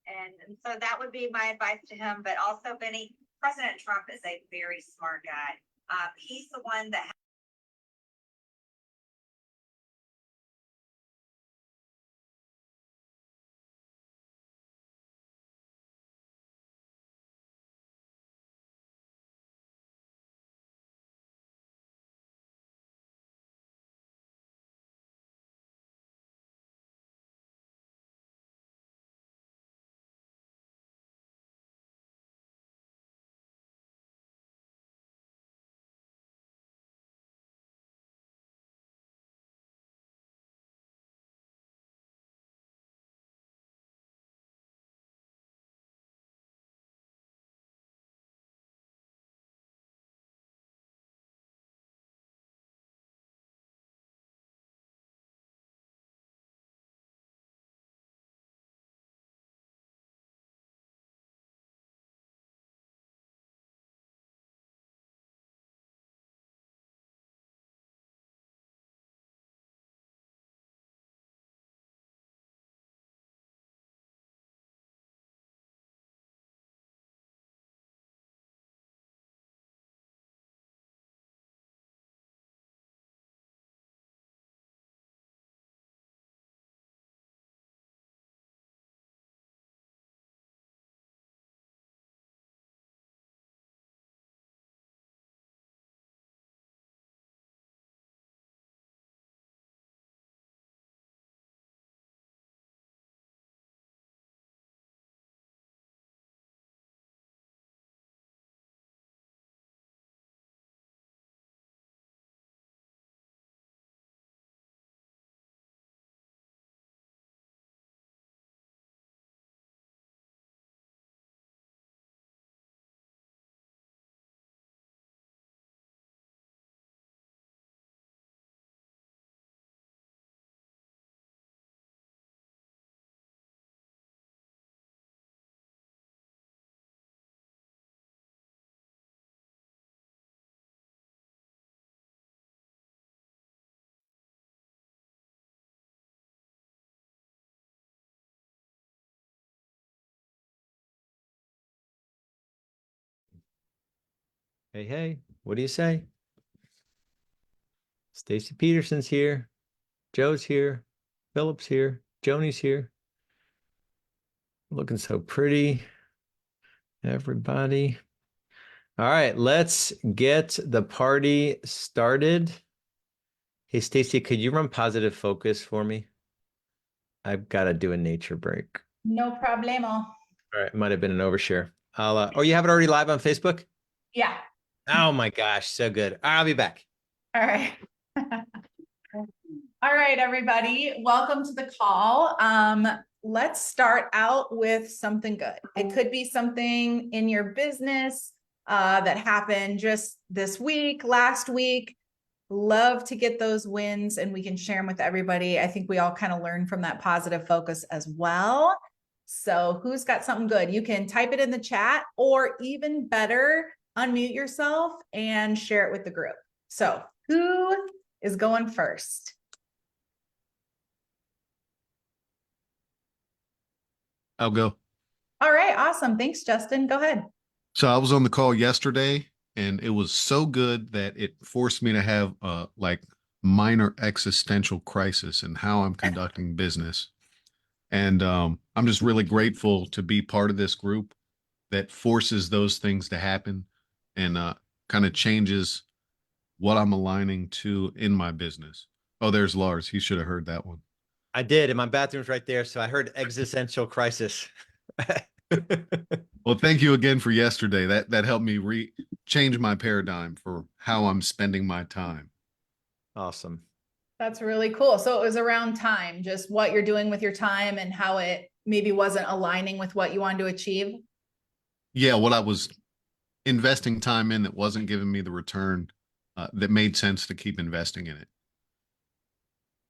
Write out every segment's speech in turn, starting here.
And so that would be my advice to him. But also, Benny, President Trump is a very smart guy. He's the one that Hey, hey, what do you say? Stacy Peterson's here. Joe's here. Philip's here. Joni's here. Looking so pretty. Everybody. All right, let's get the party started. Hey, Stacy, could you run positive focus for me? I've got to do a nature break. No problemo. All right, might have been an overshare. Oh, you have it already live on Facebook? Yeah. Oh my gosh, so good. I'll be back. All right. All right, everybody. Welcome to the call. Let's start out with something good. It could be something in your business that happened just this week, last week. Love to get those wins and we can share them with everybody. I think we all kind of learn from that positive focus as well. So who's got something good? You can type it in the chat, or even better, unmute yourself and share it with the group. So who is going first? I'll go. All right, awesome. Thanks, Justin. Go ahead. So I was on the call yesterday and it was so good that it forced me to have like minor existential crisis in how I'm conducting business. And I'm just really grateful to be part of this group that forces those things to happen and kind of changes what I'm aligning to in my business. Oh, there's Lars. He should have heard that one. I did, and my bathroom's right there, so I heard existential crisis. Well, thank you again for yesterday. That helped me change my paradigm for how I'm spending my time. Awesome. That's really cool. So it was around time, just what you're doing with your time and how it maybe wasn't aligning with what you wanted to achieve. Yeah, what I was investing time in that wasn't giving me the return that made sense to keep investing in it.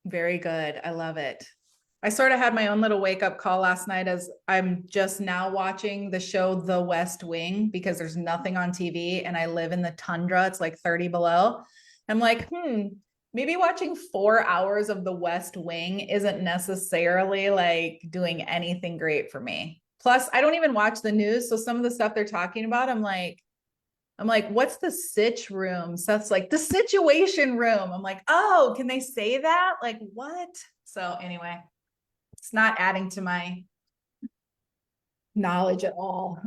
Very good. I love it. I sort of had my own little wake up call last night as I'm just now watching the show The West Wing because there's nothing on TV and I live in the tundra. It's like 30 below. I'm like, maybe watching 4 hours of The West Wing isn't necessarily like doing anything great for me. Plus, I don't even watch the news. So some of the stuff they're talking about, I'm like, what's the sitch room? Seth's like, the situation room. I'm like, oh, can they say that? Like, what? So anyway, it's not adding to my knowledge at all.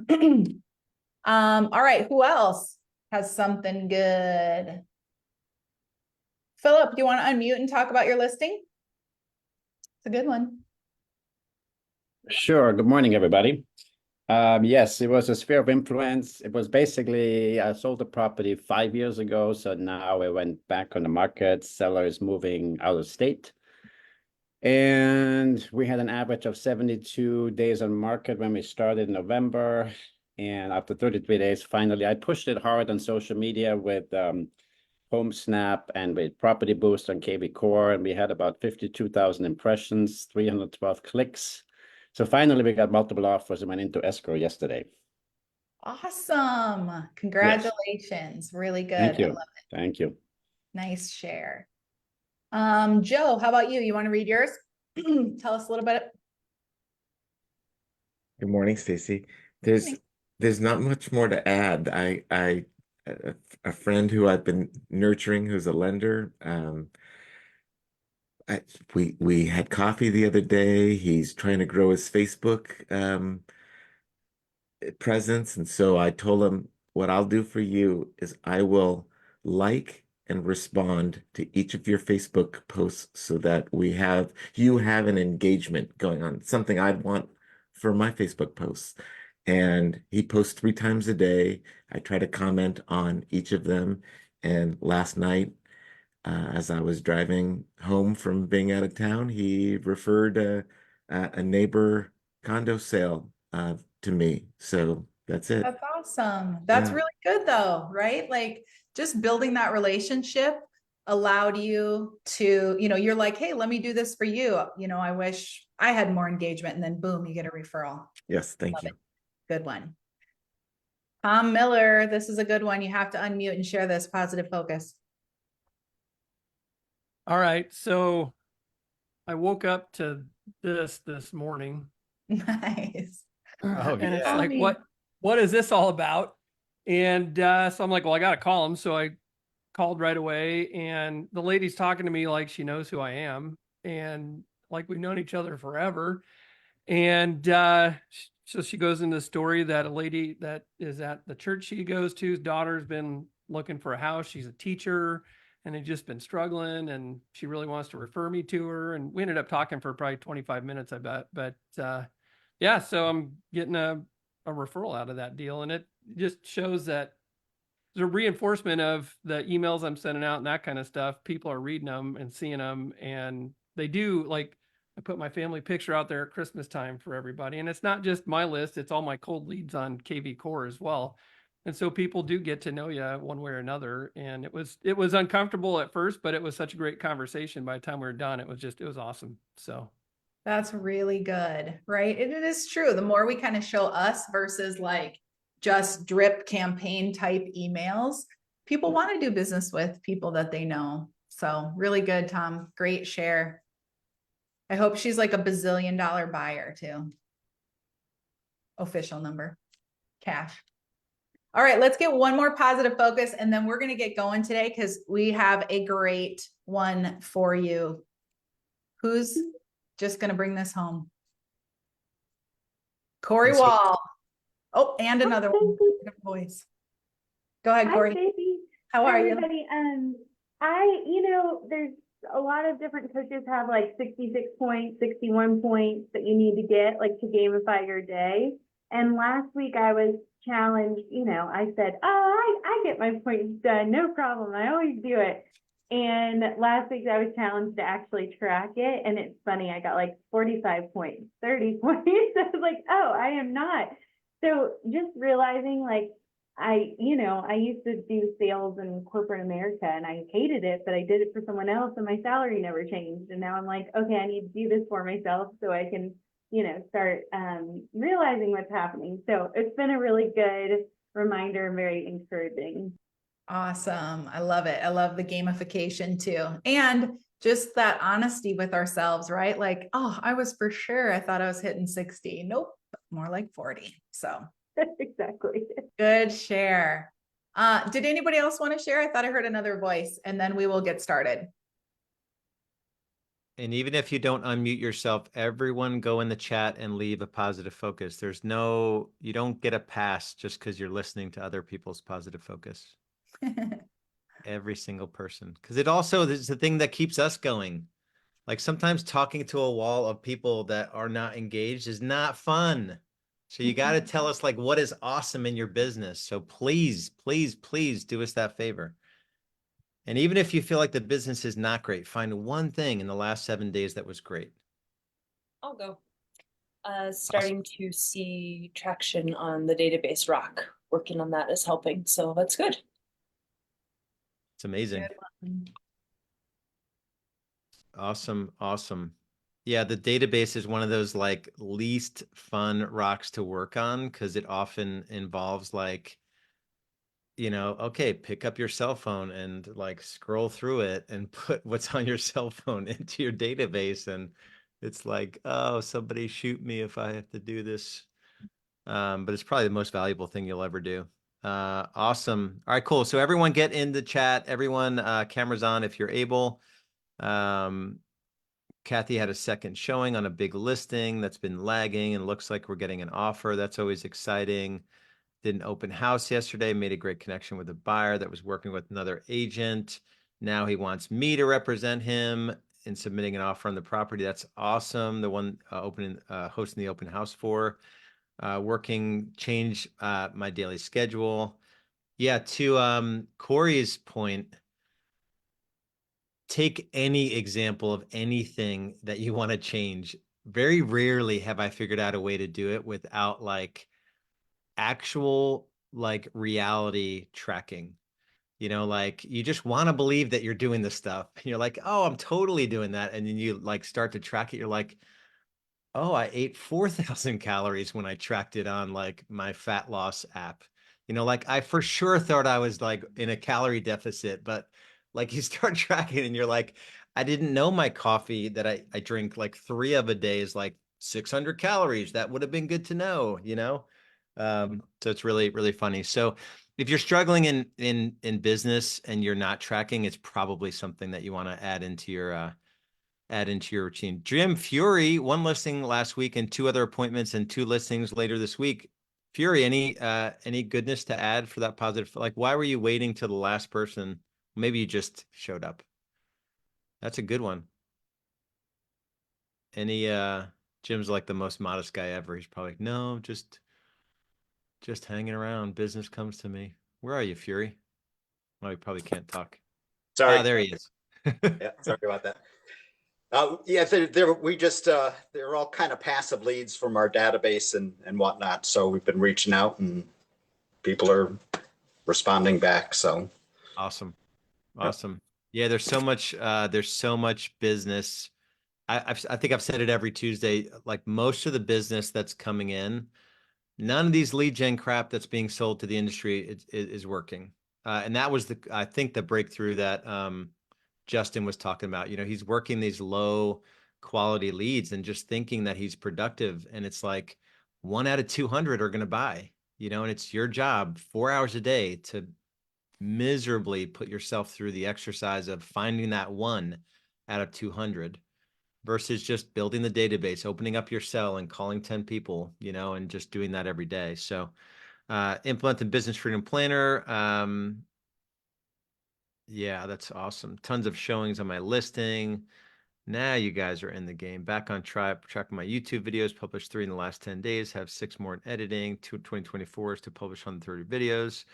All right, who else has something good? Philip, do you want to unmute and talk about your listing? It's a good one. Sure. Good morning, everybody. Yes, it was a sphere of influence. It was basically, I sold the property 5 years ago. So now it went back on the market. Seller is moving out of state. And we had an average of 72 days on market when we started in November. And after 33 days, finally, I pushed it hard on social media with Home Snap and with Property Boost on KV Core. And we had about 52,000 impressions, 312 clicks. So finally, we got multiple offers and went into escrow yesterday. Awesome. Congratulations. Really good. Thank I you. love it. Thank you. Nice share. Joe, how about you? You want to read yours? Tell us a little bit. Good morning, Stacy. There's not much more to add. A friend who I've been nurturing, who's a lender, we had coffee the other day. He's trying to grow his Facebook presence, and so I told him, what I'll do for you is I will like and respond to each of your Facebook posts so that you have an engagement going on, something I'd want for my Facebook posts. And he posts 3 times a day. I try to comment on each of them. And last night, as I was driving home from being out of town, he referred a neighbor condo sale to me. So that's it. That's awesome. That's Yeah. really good though, right? Like just building that relationship allowed you to, you're like, hey, let me do this for you. I wish I had more engagement, and then boom, you get a referral. Yes, thank Love you. it. Good one. Tom Miller, this is a good one. You have to unmute and share this positive focus. All right. So I woke up to this morning. Nice. Oh, And it's yeah. like, what is this all about? And so I'm like, well, I got to call him. So I called right away, and the lady's talking to me like she knows who I am, and like we've known each other forever. And so she goes into the story that a lady that is at the church she goes to's daughter's been looking for a house. She's a teacher, and they've just been struggling, and she really wants to refer me to her. And we ended up talking for probably 25 minutes, I bet. But yeah, so I'm getting a referral out of that deal. And it just shows that there's a reinforcement of the emails I'm sending out and that kind of stuff. People are reading them and seeing them, and they do. Like, I put my family picture out there at Christmas time for everybody. And it's not just my list, it's all my cold leads on KV Core as well. And so people do get to know you one way or another. And it was uncomfortable at first, but it was such a great conversation. By the time we were done, it was awesome. So That's really good, right? It is true. The more we kind of show us versus like just drip campaign type emails, people want to do business with people that they know. So really good, Tom. Great share. I hope she's like a bazillion-dollar buyer too. Official number, cash. All right, let's get one more positive focus, and then we're going to get going today because we have a great one for you. Who's just going to bring this home? Corey Wall. Oh, and another one. Voice. Go ahead, Corey. Hi, Stacey. How are you? Everybody. There's a lot of different coaches have like 66 points, 61 points that you need to get like to gamify your day. And last week I was challenged, I said, oh, I get my points done. No problem. I always do it. And last week I was challenged to actually track it. And it's funny. I got like 45 points, 30 points. I was like, oh, I am not. So just realizing like, I used to do sales in corporate America and I hated it, but I did it for someone else and my salary never changed. And now I'm like, okay, I need to do this for myself so I can, start realizing what's happening. So it's been a really good reminder and very encouraging. Awesome. I love it. I love the gamification too. And just that honesty with ourselves, right? Like, oh, I was for sure. I thought I was hitting 60. Nope. more like 40. So Exactly. good share. Did anybody else want to share? I thought I heard another voice, and then we will get started. And even if you don't unmute yourself, everyone go in the chat and leave a positive focus. You don't get a pass just because you're listening to other people's positive focus. Every single person. Because it also is the thing that keeps us going. Like sometimes talking to a wall of people that are not engaged is not fun. So you got to tell us like what is awesome in your business. So please, please, please do us that favor. And even if you feel like the business is not great, find one thing in the last 7 days that was great. I'll go. Starting to see traction on the database rock. Working on that is helping. So that's good. It's amazing. Awesome. Awesome. Yeah, the database is one of those like least fun rocks to work on because it often involves like, okay, pick up your cell phone and like scroll through it and put what's on your cell phone into your database. And it's like, oh, somebody shoot me if I have to do this. But it's probably the most valuable thing you'll ever do. Awesome. All right, cool. So everyone get in the chat. Everyone, cameras on if you're able. Kathy had a second showing on a big listing that's been lagging and looks like we're getting an offer. That's always exciting. Did an open house yesterday, made a great connection with a buyer that was working with another agent. Now he wants me to represent him in submitting an offer on the property. That's awesome. The one hosting the open house for change my daily schedule. Yeah, to Corey's point, take any example of anything that you want to change. Very rarely have I figured out a way to do it without like actual like reality tracking. Like you just want to believe that you're doing this stuff. And you're like, oh, I'm totally doing that. And then you like start to track it. You're like, oh, I ate 4,000 calories when I tracked it on like my fat loss app. Like I for sure thought I was like in a calorie deficit, but like you start tracking and you're like, I didn't know my coffee that I drink like 3 of a day is like 600 calories. That would have been good to know, So it's really, really funny. So if you're struggling in business and you're not tracking, it's probably something that you want to add into your routine. Jim Fury, 1 listing last week and 2 other appointments and 2 listings later this week. Fury, any goodness to add for that positive? Like, why were you waiting till the last person? Maybe you just showed up. That's a good one. Jim's like the most modest guy ever. He's probably like, no, just hanging around. Business comes to me. Where are you, Fury? Well, he probably can't talk. Sorry. Oh, there he is. Yeah, sorry about that. They're all kind of passive leads from our database and whatnot. So we've been reaching out and people are responding back. So awesome. Yeah, there's so much business. I think I've said it every Tuesday. Like most of the business that's coming in, none of these lead gen crap that's being sold to the industry is working. And that was I think the breakthrough that Justin was talking about. He's working these low quality leads and just thinking that he's productive. And it's like 1 out of 200 are going to buy, and it's your job 4 hours a day to miserably put yourself through the exercise of finding that 1 out of 200 versus just building the database, opening up your cell and calling 10 people, and just doing that every day. So implement the business freedom planner. Yeah, that's awesome. Tons of showings on my listing. Now you guys are in the game. Back on track my YouTube videos, published 3 in the last 10 days, have 6 more in editing. 2024 is to publish 130 videos.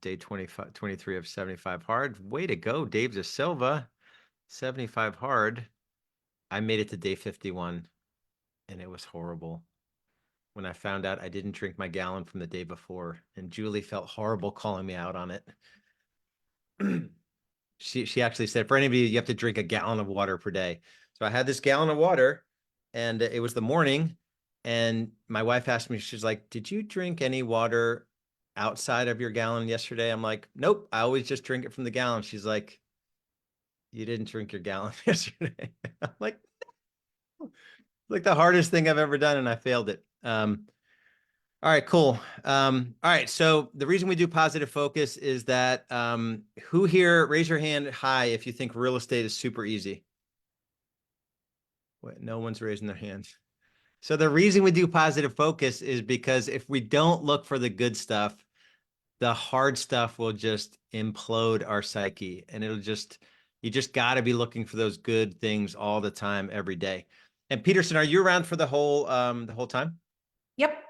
Day 23 of 75 hard. Way to go, Dave De Silva. 75 hard. I made it to day 51 and it was horrible. When I found out I didn't drink my gallon from the day before, and Julie felt horrible calling me out on it. She actually said, for anybody, you have to drink a gallon of water per day. So I had this gallon of water and it was the morning. And my wife asked me, she's like, did you drink any water outside of your gallon yesterday? I'm like, nope, I always just drink it from the gallon. She's like, you didn't drink your gallon yesterday. I'm like, no. like the hardest thing I've ever done, and I failed it. All right, cool. All right, so the reason we do positive focus is that who here, raise your hand high if you think real estate is super easy. Wait, no one's raising their hands. So the reason we do positive focus is because if we don't look for the good stuff, the hard stuff will just implode our psyche, and it'll just, you just got to be looking for those good things all the time, every day. And Peterson, are you around for the whole time? Yep.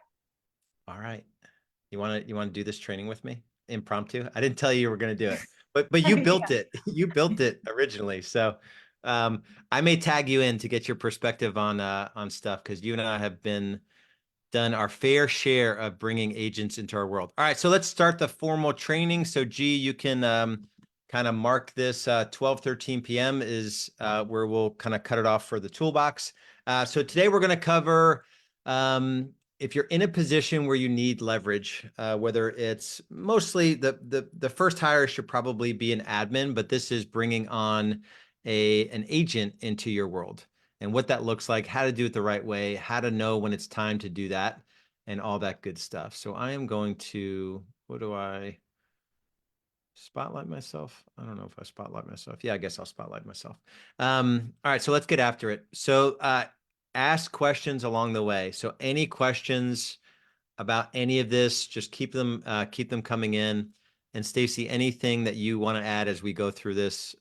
All right. You want to do this training with me? Impromptu? I didn't tell you were going to do it, but you built it. You built it originally. So I may tag you in to get your perspective on stuff, because you and I have done our fair share of bringing agents into our world. All right, so let's start the formal training. So G, you can kind of mark this 12:13 p.m. is where we'll kind of cut it off for the toolbox. So today we're going to cover if you're in a position where you need leverage, whether it's mostly the first hire should probably be an admin, but this is bringing on an agent into your world, and what that looks like, how to do it the right way, how to know when it's time to do that, and all that good stuff. So I am going to, what do I spotlight myself? I don't know if I spotlight myself. Yeah, I guess I'll spotlight myself. All right, so let's get after it. So ask questions along the way. So any questions about any of this, just keep them coming in. And Stacy, anything that you want to add as we go through this,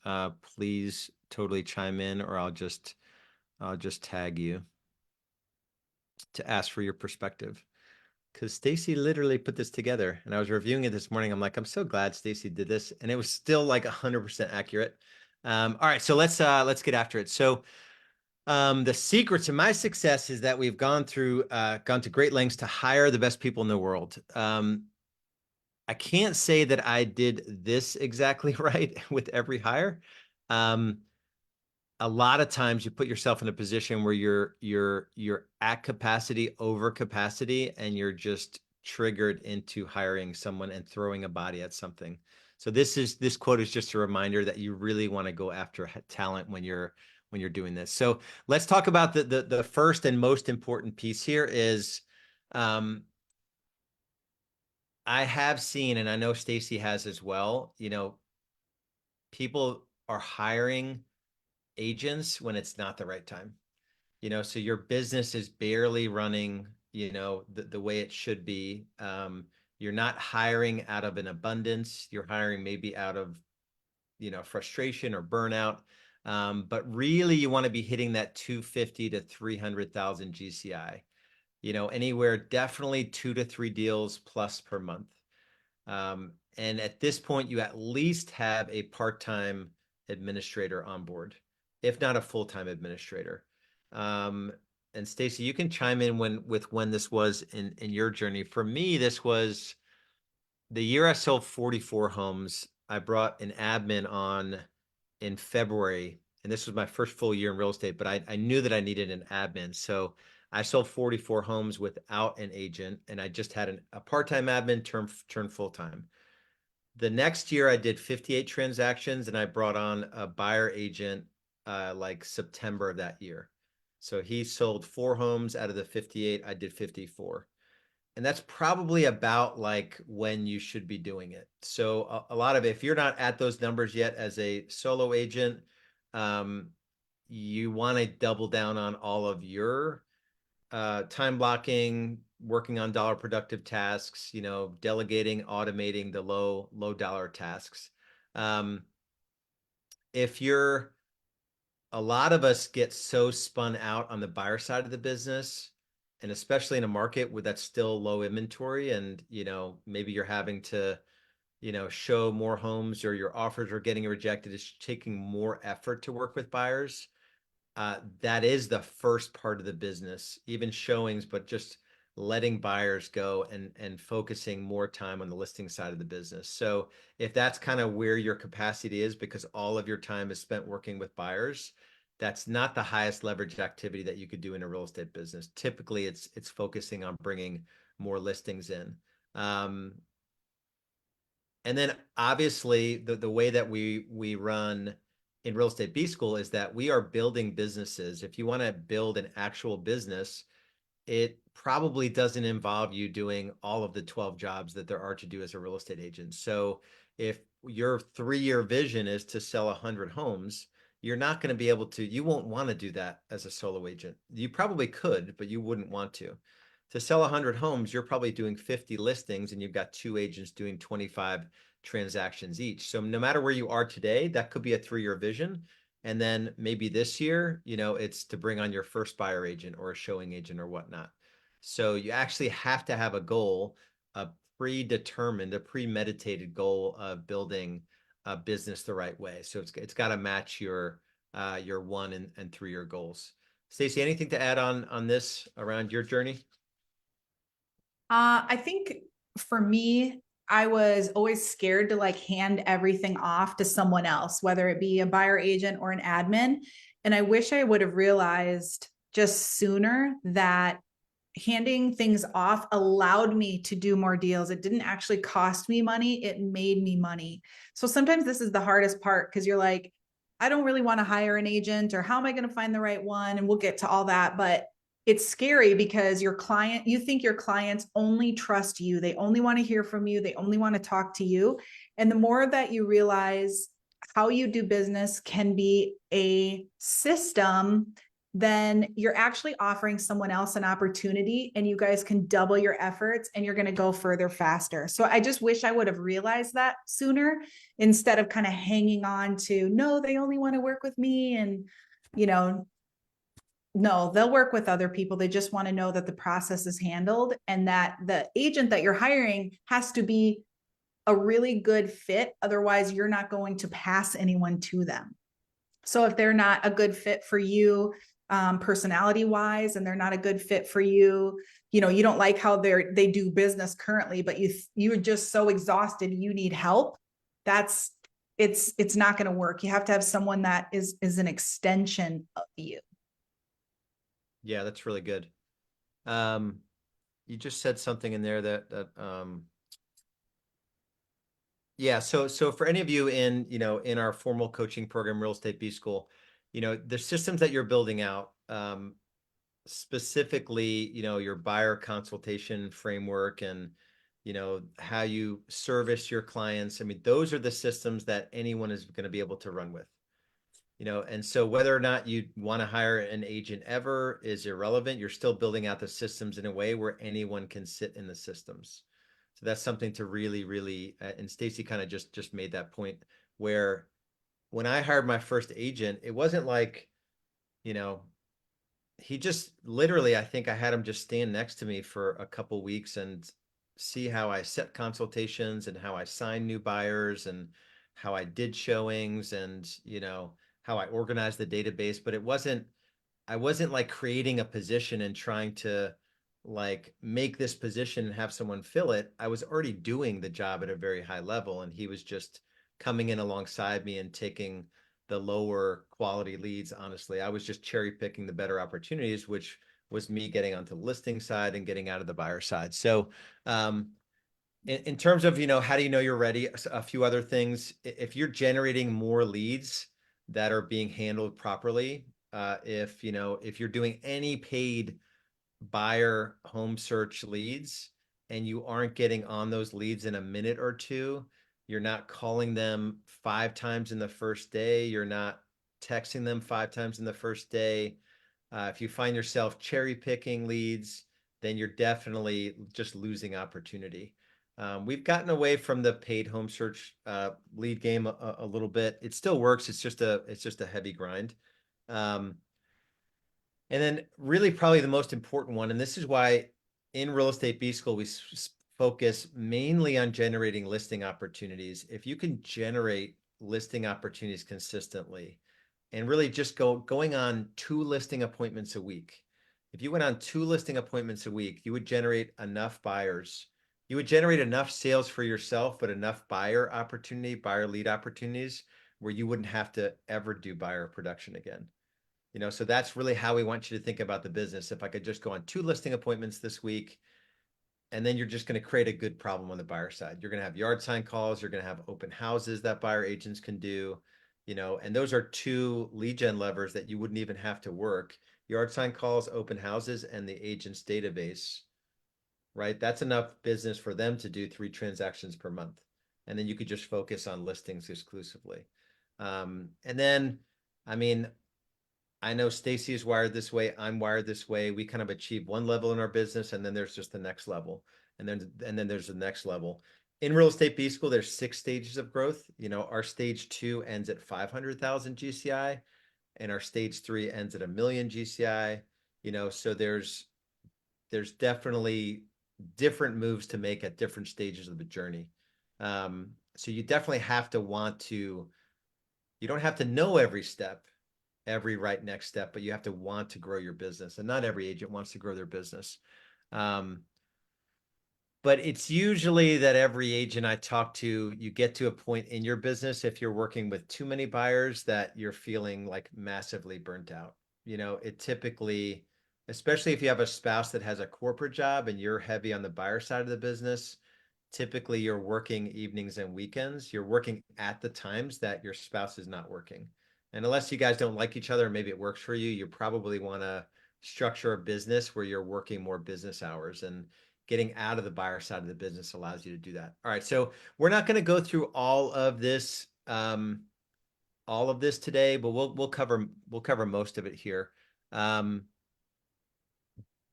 please totally chime in, or I'll just tag you to ask for your perspective. Because Stacy literally put this together, and I was reviewing it this morning. I'm like, I'm so glad Stacy did this, and it was still like 100% accurate. All right, so let's get after it. So the secret to my success is that we've gone to great lengths to hire the best people in the world. I can't say that I did this exactly right with every hire. A lot of times you put yourself in a position where you're at capacity, over capacity, and you're just triggered into hiring someone and throwing a body at something. So this quote is just a reminder that you really want to go after talent when you're doing this. So let's talk about the first and most important piece here is I have seen, and I know Stacy has as well, people are hiring agents when it's not the right time. So your business is barely running, the way it should be. You're not hiring out of an abundance. You're hiring maybe out of, frustration or burnout. But really you want to be hitting that 250 to 300,000 GCI, anywhere, definitely 2 to 3 deals plus per month. And at this point, you at least have a part-time administrator on board, if not a full-time administrator. And Stacy, you can chime in when this was in your journey. For me, this was the year I sold 44 homes. I brought an admin on in February, and this was my first full year in real estate, but I knew that I needed an admin. So I sold 44 homes without an agent, and I just had a part-time admin turn full-time. The next year I did 58 transactions, and I brought on a buyer agent like September of that year. So he sold 4 homes out of the 58. I did 54. And that's probably about like when you should be doing it. So a lot of it, if you're not at those numbers yet as a solo agent, you want to double down on all of your time blocking, working on dollar productive tasks, delegating, automating the low dollar tasks. A lot of us get so spun out on the buyer side of the business, and especially in a market where that's still low inventory, and maybe you're having to show more homes, or your offers are getting rejected. It's taking more effort to work with buyers. That is the first part of the business, even showings, but just letting buyers go and focusing more time on the listing side of the business. So if that's kind of where your capacity is, because all of your time is spent working with buyers, that's not the highest leverage activity that you could do in a real estate business. Typically it's focusing on bringing more listings in. And then obviously the way that we run in Real Estate B School is that we are building businesses. If you want to build an actual business, it probably doesn't involve you doing all of the 12 jobs that there are to do as a real estate agent. So if your 3-year vision is to sell 100 homes, you're not going to be able to, you won't want to do that as a solo agent. You probably could, but you wouldn't want to. To sell 100 homes, you're probably doing 50 listings and you've got 2 agents doing 25 transactions each. So no matter where you are today, that could be a 3-year vision. And then maybe this year, it's to bring on your first buyer agent or a showing agent or whatnot. So you actually have to have a goal, a predetermined, a premeditated goal of building a business the right way. So it's got to match your 1 and 3-year goals. Stacey, anything to add on this around your journey? I think for me, I was always scared to like hand everything off to someone else, whether it be a buyer agent or an admin. And I wish I would have realized just sooner that handing things off allowed me to do more deals. It didn't actually cost me money. It made me money. So sometimes this is the hardest part because you're like, I don't really want to hire an agent, or how am I going to find the right one? And we'll get to all that. But it's scary because you think your clients only trust you. They only want to hear from you. They only want to talk to you. And the more that you realize how you do business can be a system, then you're actually offering someone else an opportunity and you guys can double your efforts and you're going to go further faster. So I just wish I would have realized that sooner instead of kind of hanging on to, no, they only want to work with me. And, no, they'll work with other people. They just want to know that the process is handled and that the agent that you're hiring has to be a really good fit. Otherwise, you're not going to pass anyone to them. So if they're not a good fit for you, personality wise, and they're not a good fit for you, you don't like how they do business currently, but you're just so exhausted, you need help. It's not going to work. You have to have someone that is an extension of you. Yeah, that's really good. You just said something in there that yeah. So for any of you in our formal coaching program, Real Estate B School, the systems that you're building out, specifically, your buyer consultation framework and, how you service your clients. I mean, those are the systems that anyone is going to be able to run with. And so whether or not you want to hire an agent ever is irrelevant. You're still building out the systems in a way where anyone can sit in the systems. So that's something to really, really, and Stacey kind of just made that point where when I hired my first agent, it wasn't like, he just literally, I think I had him just stand next to me for a couple weeks and see how I set consultations and how I signed new buyers and how I did showings and, how I organized the database, but I wasn't like creating a position and trying to like make this position and have someone fill it. I was already doing the job at a very high level and he was just coming in alongside me and taking the lower quality leads. Honestly, I was just cherry picking the better opportunities, which was me getting onto the listing side and getting out of the buyer side. So, in terms of, how do you know you're ready? A few other things. If you're generating more leads that are being handled properly, if you're doing any paid buyer home search leads and you aren't getting on those leads in a minute or two, you're not calling them 5 times in the first day, you're not texting them 5 times in the first day. If you find yourself cherry picking leads, then you're definitely just losing opportunity. We've gotten away from the paid home search lead game a little bit. It still works. It's just a heavy grind. And then really probably the most important one, and this is why in Real Estate B School, we focus mainly on generating listing opportunities. If you can generate listing opportunities consistently and really just going on 2 listing appointments a week. If you went on 2 listing appointments a week, you would generate enough buyers. You would generate enough sales for yourself, but enough buyer lead opportunities where you wouldn't have to ever do buyer production again. So that's really how we want you to think about the business. If I could just go on 2 listing appointments this week, and then you're just going to create a good problem on the buyer side. You're going to have yard sign calls. You're going to have open houses that buyer agents can do. you know, and those are two lead gen levers that you wouldn't even have to work. Yard sign calls, open houses, and the agent's database, right? That's enough business for them to do 3 transactions per month. And then you could just focus on listings exclusively. And then, I mean, I know Stacy is wired this way. I'm wired this way. We kind of achieve one level in our business, and then there's just the next level, and then there's the next level. In Real Estate B School, there's 6 stages of growth. You know, our stage 2 ends at 500,000 GCI, and our stage 3 ends at 1 million GCI. You know, so there's definitely different moves to make at different stages of the journey. So you definitely have to want to. You don't have to know every step, every right next step, but you have to want to grow your business. And not every agent wants to grow their business. But it's usually that every agent I talk to, you get to a point in your business, if you're working with too many buyers, that you're feeling like massively burnt out. You know, it typically, especially if you have a spouse that has a corporate job and you're heavy on the buyer side of the business, typically you're working evenings and weekends. You're working at the times that your spouse is not working. And unless you guys don't like each other, maybe it works for you, you probably want to structure a business where you're working more business hours, and getting out of the buyer side of the business allows you to do that. All right. So we're not going to go through all of this today, but we'll cover most of it here.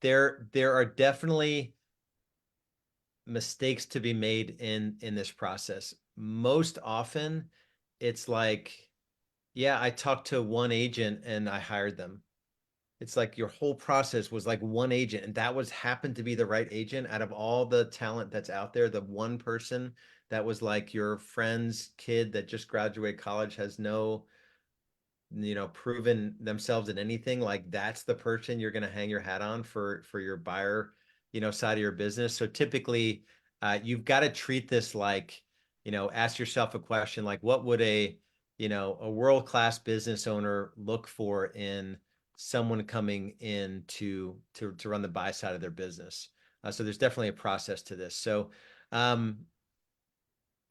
There are definitely mistakes to be made in this process. Most often it's like, yeah, I talked to one agent and I hired them. It's like your whole process was like one agent, and that was happened to be the right agent out of all the talent that's out there. The one person that was like your friend's kid that just graduated college, has no, you know, proven themselves in anything. Like, that's the person you're going to hang your hat on for your buyer, you know, side of your business. So typically you've got to treat this like, you know, ask yourself a question like, what would a world-class business owner look for in someone coming in to run the buy side of their business? So there's definitely a process to this. So I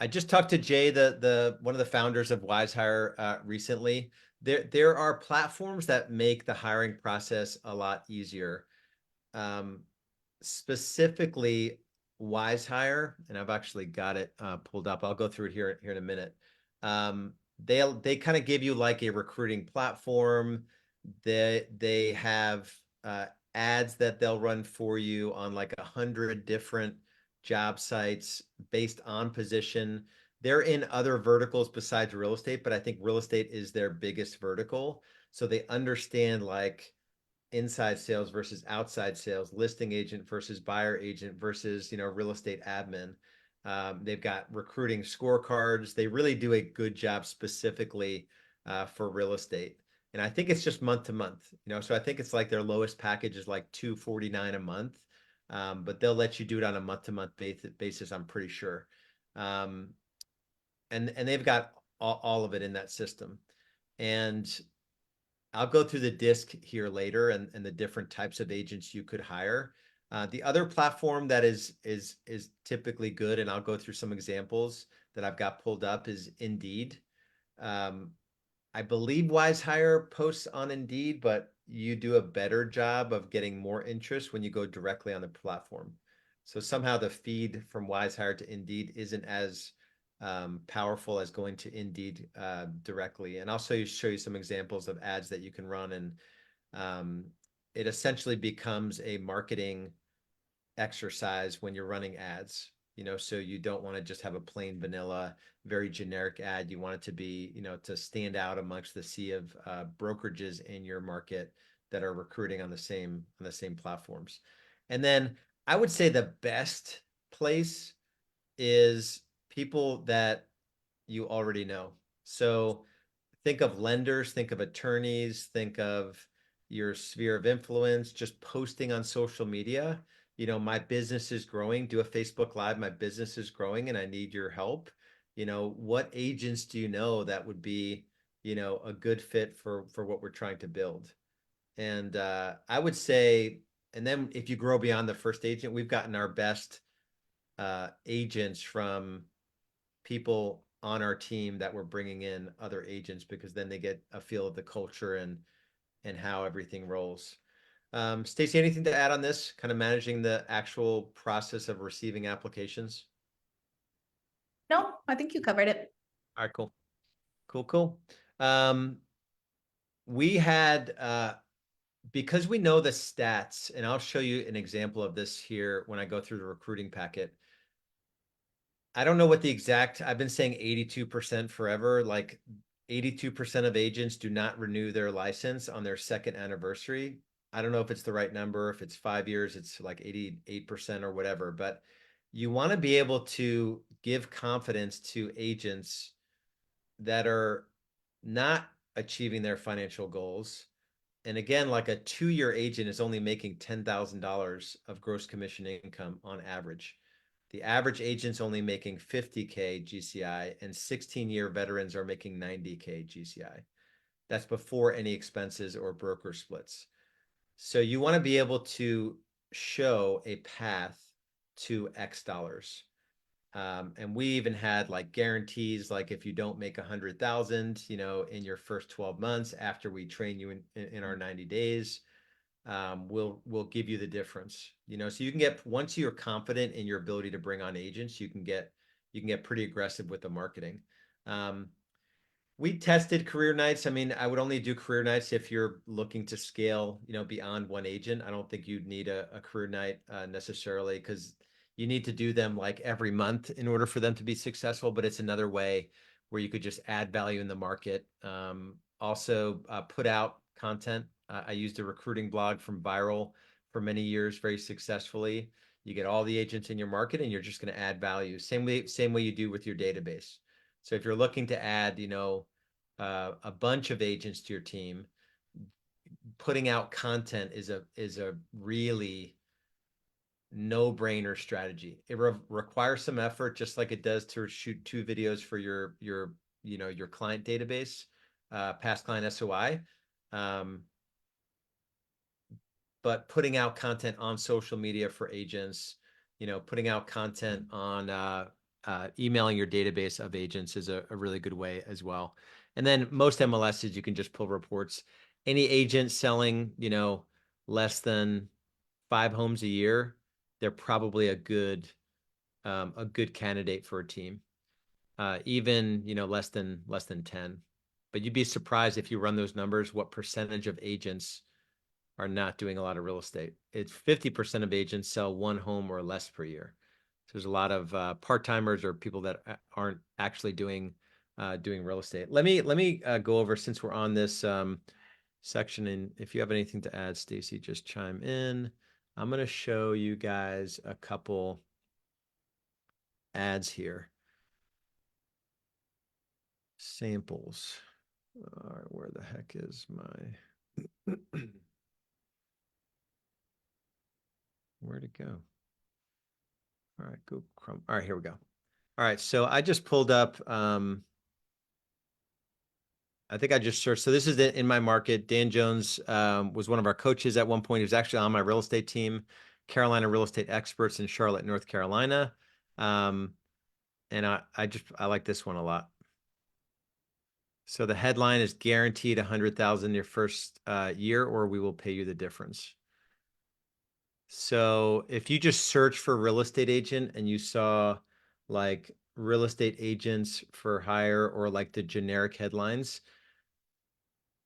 just talked to Jay, the one of the founders of WiseHire recently. There are platforms that make the hiring process a lot easier. Specifically WiseHire, and I've actually got it pulled up. I'll go through it here in a minute. They kind of give you like a recruiting platform. They have ads that they'll run for you on like 100 different job sites based on position. They're in other verticals besides real estate, but I think real estate is their biggest vertical. So they understand like inside sales versus outside sales, listing agent versus buyer agent versus, you know, real estate admin. They've got recruiting scorecards. They really do a good job specifically for real estate. And I think it's just month to month, you know, so I think it's like their lowest package is like $249 a month. But they'll let you do it on a month-to-month basis, I'm pretty sure. And they've got all of it in that system. And I'll go through the disc here later and the different types of agents you could hire. The other platform that is typically good, and I'll go through some examples that I've got pulled up, is Indeed. I believe WiseHire posts on Indeed, but you do a better job of getting more interest when you go directly on the platform. So somehow the feed from WiseHire to Indeed isn't as powerful as going to Indeed directly. And I'll show you some examples of ads that you can run, and it essentially becomes a marketing exercise when you're running ads. You know, so you don't want to just have a plain vanilla, very generic ad. You want it to be, you know, to stand out amongst the sea of brokerages in your market that are recruiting on the same platforms. And then I would say the best place is people that you already know. So think of lenders, think of attorneys, think of your sphere of influence, just posting on social media. You know, my business is growing, do a Facebook Live, my business is growing and I need your help. You know, what agents do you know that would be, you know, a good fit for what we're trying to build? And I would say, and then if you grow beyond the first agent, we've gotten our best agents from people on our team that we're bringing in other agents, because then they get a feel of the culture and how everything rolls. Stacy, anything to add on this, kind of managing the actual process of receiving applications? No, I think you covered it. All right, cool. Cool. We had, because we know the stats, and I'll show you an example of this here when I go through the recruiting packet. I don't know what the exact, I've been saying 82% forever, like 82% of agents do not renew their license on their second anniversary. I don't know if it's the right number. If it's 5 years, it's like 88% or whatever, but you want to be able to give confidence to agents that are not achieving their financial goals. And again, like a 2-year agent is only making $10,000 of gross commission income on average. The average agent's only making 50K GCI, and 16-year veterans are making 90K GCI. That's before any expenses or broker splits. So you want to be able to show a path to X dollars. And we even had like guarantees, like if you don't make 100,000, in your first 12 months after we train you in our 90 days, we'll give you the difference. So you can get, once you're confident in your ability to bring on agents, you can get pretty aggressive with the marketing. We tested career nights. I mean, I would only do career nights if you're looking to scale, beyond one agent. I don't think you'd need a career night necessarily, because you need to do them like every month in order for them to be successful. But it's another way where you could just add value in the market. Also, put out content. I used a recruiting blog from Viral for many years, very successfully. You get all the agents in your market, and you're just going to add value. Same way you do with your database. So if you're looking to add, a bunch of agents to your team, putting out content is a really no-brainer strategy. It requires some effort, just like it does to shoot 2 videos for your client database, past client SOI. But putting out content on social media for agents, putting out content on emailing your database of agents is a really good way as well. And then most MLSs, you can just pull reports. Any agent selling, less than 5 homes a year, they're probably a good candidate for a team. Even, less than 10. But you'd be surprised if you run those numbers, what percentage of agents are not doing a lot of real estate. It's 50% of agents sell 1 home or less per year. So there's a lot of part-timers or people that aren't actually doing real estate. Let me go over, since we're on this section, and if you have anything to add, Stacy, just chime in. I'm going to show you guys a couple ads here. Samples. All right, where the heck is my... Where'd it go? All right, go Chrome. All right, here we go. All right, so I just pulled up, I think I just searched. So this is in my market. Dan Jones was one of our coaches at one point. He was actually on my real estate team, Carolina Real Estate Experts in Charlotte, North Carolina. And I like this one a lot. So the headline is guaranteed 100,000 your first year, or we will pay you the difference. So if you just search for real estate agent and you saw like real estate agents for hire, or like the generic headlines,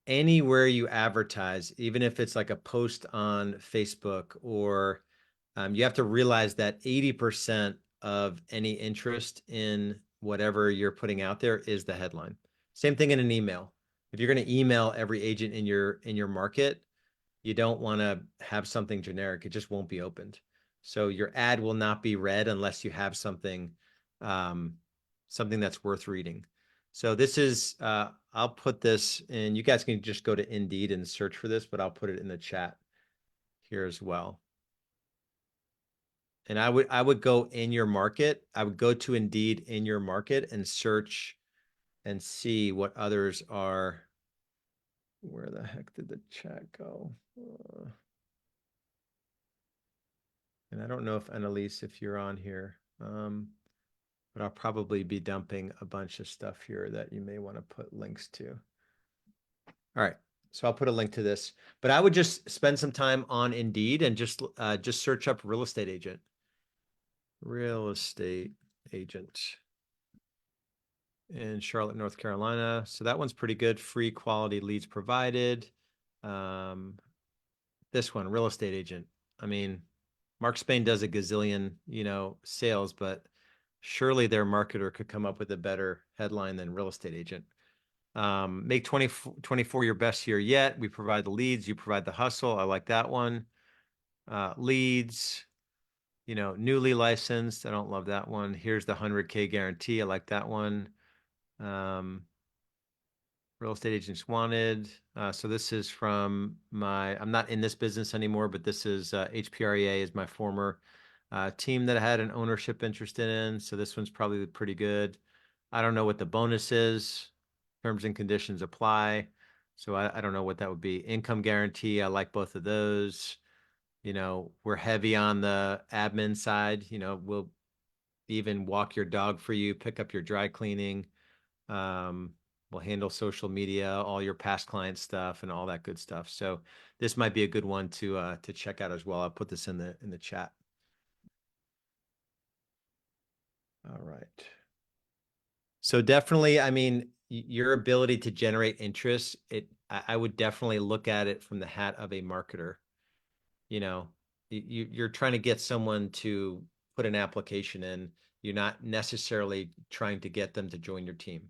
anywhere you advertise, even if it's like a post on Facebook, or you have to realize that 80% of any interest in whatever you're putting out there is the headline. Same thing in an email. If you're going to email every agent in your market, you don't want to have something generic. It just won't be opened. So your ad will not be read unless you have something that's worth reading. So this is, I'll put this in, you guys can just go to Indeed and search for this, but I'll put it in the chat here as well. And I would go in your market. I would go to Indeed in your market and search and see what others are. Where the heck did the chat go? And I don't know if Annalise, if you're on here, but but I'll probably be dumping a bunch of stuff here that you may want to put links to. All right. So I'll put a link to this, but I would just spend some time on Indeed and just search up real estate agent. Real estate agent in Charlotte, North Carolina. So that one's pretty good. Free quality leads provided. This one, real estate agent. I mean, Mark Spain does a gazillion, sales, but surely their marketer could come up with a better headline than real estate agent. Make 2024 your best year yet. We provide the leads, you provide the hustle. I like that one. Leads, newly licensed. I don't love that one. Here's the 100K guarantee. I like that one. Real estate agents wanted. So this is from I'm not in this business anymore, but this is HPREA is my former team that I had an ownership interest in. So this one's probably pretty good. I don't know what the bonus is. Terms and conditions apply. So I don't know what that would be. Income guarantee. I like both of those. We're heavy on the admin side. We'll even walk your dog for you, pick up your dry cleaning. We'll handle social media, all your past client stuff and all that good stuff. So this might be a good one to check out as well. I'll put this in the chat. All right. So definitely, I mean, your ability to generate interest, I would definitely look at it from the hat of a marketer. You're trying to get someone to put an application in. You're not necessarily trying to get them to join your team.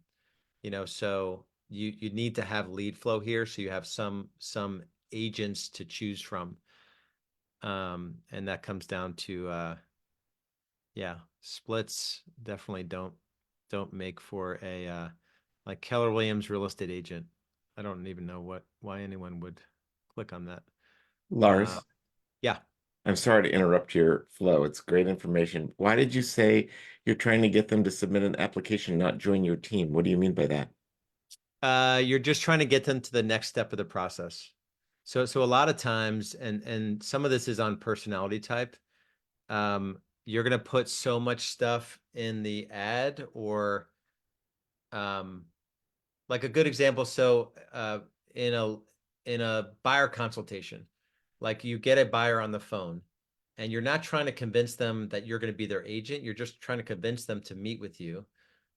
So you need to have lead flow here. So you have some agents to choose from. And that comes down to, splits definitely don't make for a, like Keller Williams real estate agent. I don't even know why anyone would click on that. Lars, Yeah. I'm sorry to interrupt your flow. It's great information. Why did you say you're trying to get them to submit an application, not join your team? What do you mean by that? You're just trying to get them to the next step of the process. So a lot of times, and some of this is on personality type, you're going to put so much stuff in the ad or, like a good example. So, in a buyer consultation, like you get a buyer on the phone and you're not trying to convince them that you're going to be their agent. You're just trying to convince them to meet with you.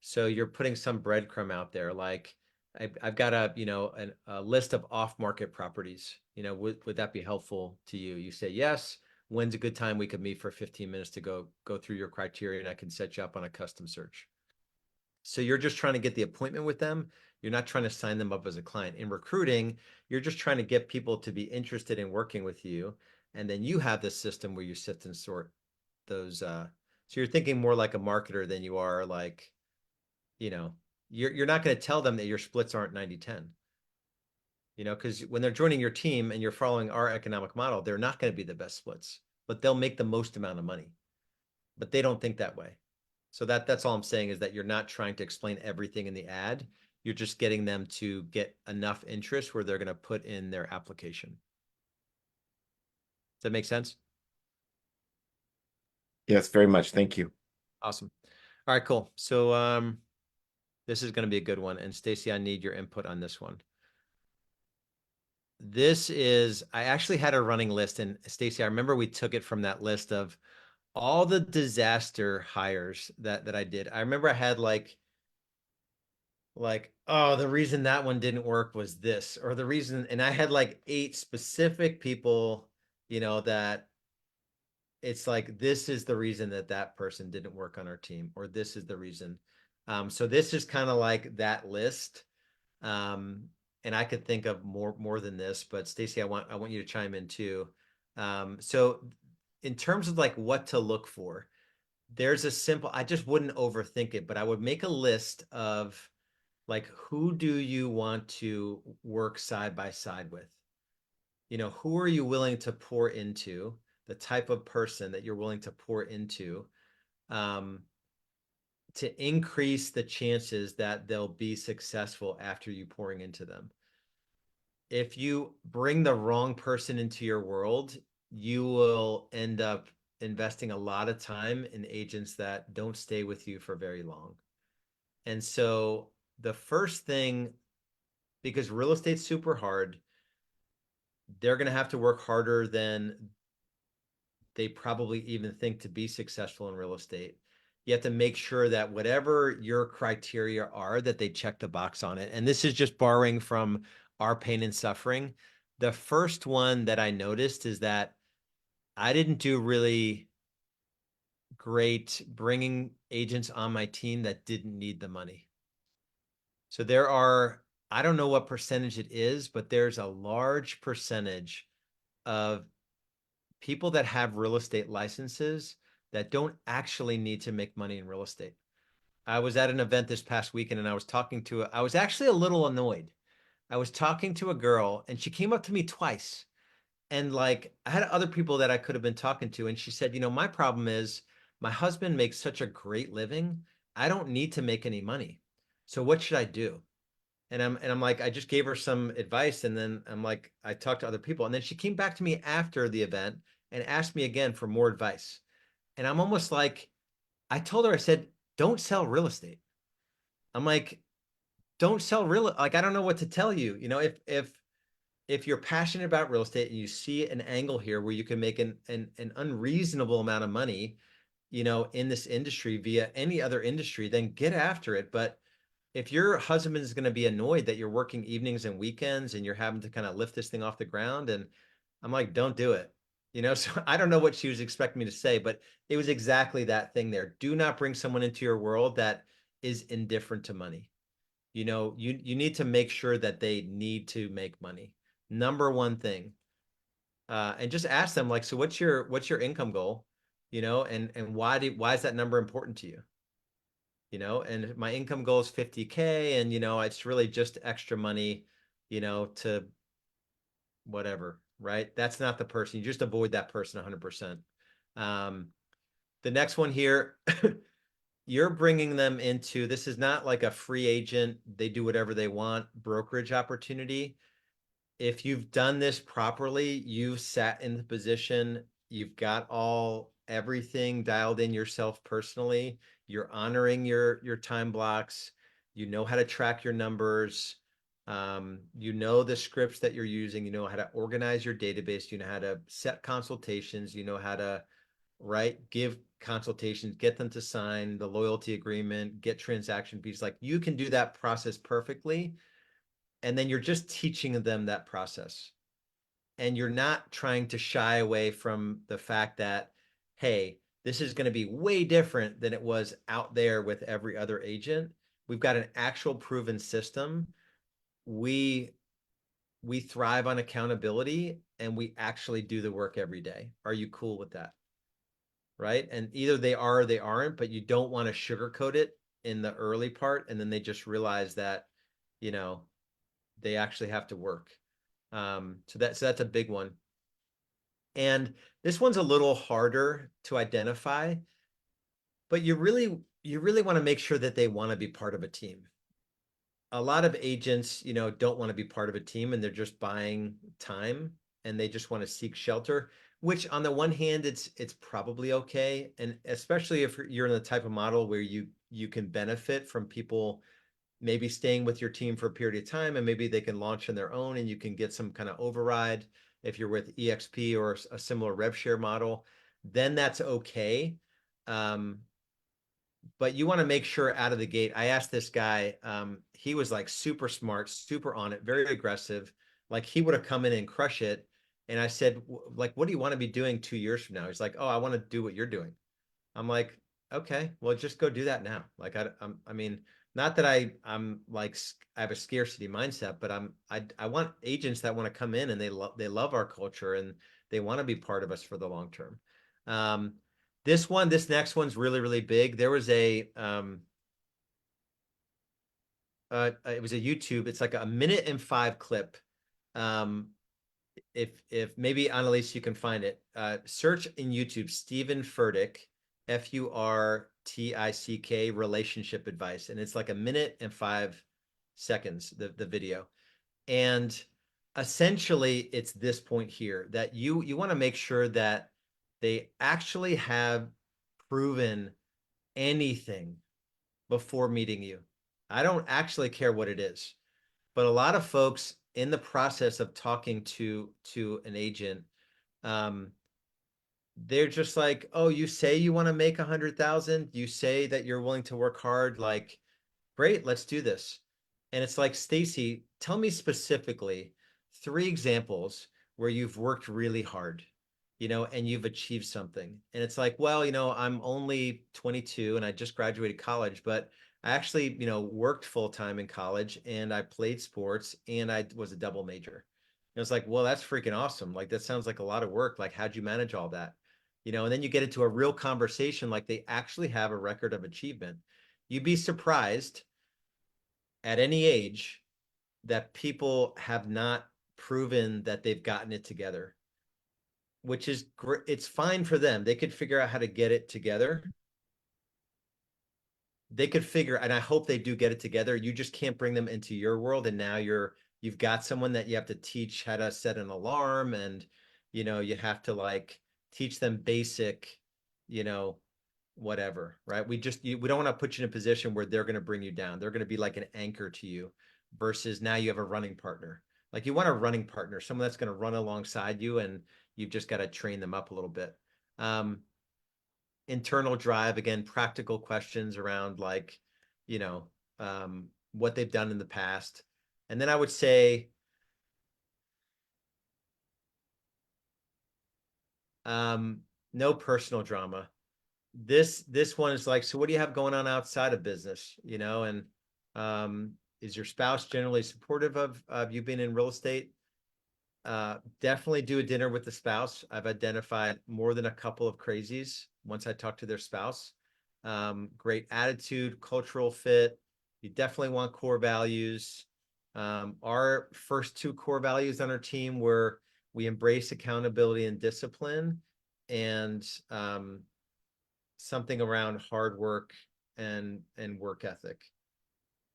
So you're putting some breadcrumb out there. Like I've got a list of off-market properties, would that be helpful to you? You say, yes. When's a good time we could meet for 15 minutes to go through your criteria and I can set you up on a custom search. So you're just trying to get the appointment with them. You're not trying to sign them up as a client. In recruiting, you're just trying to get people to be interested in working with you. And then you have this system where you sift and sort those. So you're thinking more like a marketer than you are like, you're not going to tell them that your splits aren't 90-10. Because when they're joining your team and you're following our economic model, they're not going to be the best splits, but they'll make the most amount of money. But they don't think that way. So that's all I'm saying is that you're not trying to explain everything in the ad. You're just getting them to get enough interest where they're going to put in their application. Does that make sense? Yes, very much. Thank you. Awesome. All right, cool. So this is going to be a good one. And Stacy, I need your input on this one. I actually had a running list, and Stacy, I remember we took it from that list of all the disaster hires that I did. I remember I had like, oh, the reason that one didn't work was this, or the reason, and I had like 8 specific people, that it's like, this is the reason that person didn't work on our team, or this is the reason. So this is kind of like that list. And I could think of more than this, but Stacy, I want you to chime in too. So in terms of like what to look for, there's I just wouldn't overthink it, but I would make a list of like, who do you want to work side by side with? Who are you willing to pour into, the type of person that you're willing to pour into, to increase the chances that they'll be successful after you pouring into them. If you bring the wrong person into your world, you will end up investing a lot of time in agents that don't stay with you for very long. And so the first thing, because real estate's super hard, they're going to have to work harder than they probably even think to be successful in real estate. You have to make sure that whatever your criteria are, that they check the box on it. And this is just borrowing from our pain and suffering. The first one that I noticed is that I didn't do really great bringing agents on my team that didn't need the money. So there are, I don't know what percentage it is, but there's a large percentage of people that have real estate licenses that don't actually need to make money in real estate. I was at an event this past weekend and I was actually a little annoyed. I was talking to a girl and she came up to me twice. And like, I had other people that I could have been talking to. And she said, my problem is my husband makes such a great living. I don't need to make any money. So what should I do? And I'm like, I just gave her some advice. And then I'm like, I talked to other people. And then she came back to me after the event and asked me again for more advice. And I'm almost like, I told her, I said, don't sell real estate. I'm like, don't sell like, I don't know what to tell you. If you're passionate about real estate and you see an angle here where you can make an unreasonable amount of money, in this industry via any other industry, then get after it. But if your husband is going to be annoyed that you're working evenings and weekends and you're having to kind of lift this thing off the ground, and I'm like, don't do it. So I don't know what she was expecting me to say, but it was exactly that thing there. Do not bring someone into your world that is indifferent to money. You need to make sure that they need to make money. Number one thing. And just ask them, like, so what's your income goal? And why is that number important to you? And my income goal is 50K, and it's really just extra money, to whatever, right? That's not the person. You just avoid that person 100%. The next one here, you're bringing them into, this is not like a free agent, they do whatever they want brokerage opportunity. If you've done this properly, you've sat in the position, you've got everything dialed in yourself personally, you're honoring your time blocks, you know how to track your numbers, you know the scripts that you're using, you know how to organize your database, you know how to set consultations, you know how to give consultations, get them to sign the loyalty agreement, get transaction fees. Like, you can do that process perfectly. And then you're just teaching them that process. And you're not trying to shy away from the fact that, hey, this is going to be way different than it was out there with every other agent. We've got an actual proven system. We thrive on accountability, and we actually do the work every day. Are you cool with that? Right? And either they are or they aren't, but you don't want to sugarcoat it in the early part. And then they just realize that, they actually have to work. So that's a big one. And this one's a little harder to identify, but you really want to make sure that they want to be part of a team. A lot of agents, don't want to be part of a team, and they're just buying time, and they just want to seek shelter, which on the one hand, it's probably okay. And especially if you're in the type of model where you can benefit from people maybe staying with your team for a period of time, and maybe they can launch on their own and you can get some kind of override. If you're with EXP or a similar rev share model, then that's okay. But you want to make sure out of the gate. I asked this guy, he was like super smart, super on it, very aggressive. Like, he would have come in and crush it. And I said, like, what do you want to be doing 2 years from now? He's like, oh, I want to do what you're doing. I'm like, okay, well, just go do that now. Like, I mean, not that I'm like, I have a scarcity mindset, but I want agents that want to come in and they love our culture and they want to be part of us for the long term. This next one's really, really big. There was it was a YouTube, it's like a 1:05 clip. If maybe Annalise, you can find it, search in YouTube, Stephen Furtick, FURTICK, relationship advice. And it's like 1:05, the video. And essentially it's this point here, that you want to make sure that they actually have proven anything before meeting you. I don't actually care what it is, but a lot of folks in the process of talking to an agent, they're just like, oh, you say you want to make 100,000, you say that you're willing to work hard, like, great, let's do this. And it's like, Stacy, tell me specifically 3 examples where you've worked really hard, and you've achieved something. And it's like, well, I'm only 22 and I just graduated college, but I actually, worked full time in college, and I played sports, and I was a double major. And it's like, well, that's freaking awesome. Like, that sounds like a lot of work. Like, how'd you manage all that? And then you get into a real conversation, like they actually have a record of achievement. You'd be surprised at any age that people have not proven that they've gotten it together, which is great. It's fine for them. They could figure out how to get it together. They could figure, and I hope they do get it together. You just can't bring them into your world. And now you've got someone that you have to teach how to set an alarm, and, you have to like teach them basic, whatever, right? We don't want to put you in a position where they're going to bring you down. They're going to be like an anchor to you, versus now you have a running partner. Like, you want a running partner, someone that's going to run alongside you, and you've just got to train them up a little bit. Internal drive, again, practical questions around like, what they've done in the past. And then I would say, no personal drama. This one is like, so what do you have going on outside of business? And is your spouse generally supportive of you being in real estate? Definitely do a dinner with the spouse. I've identified more than a couple of crazies once I talk to their spouse. Great attitude, cultural fit. You definitely want core values. Our first 2 core values on our team were, we embrace accountability and discipline, and something around hard work and work ethic.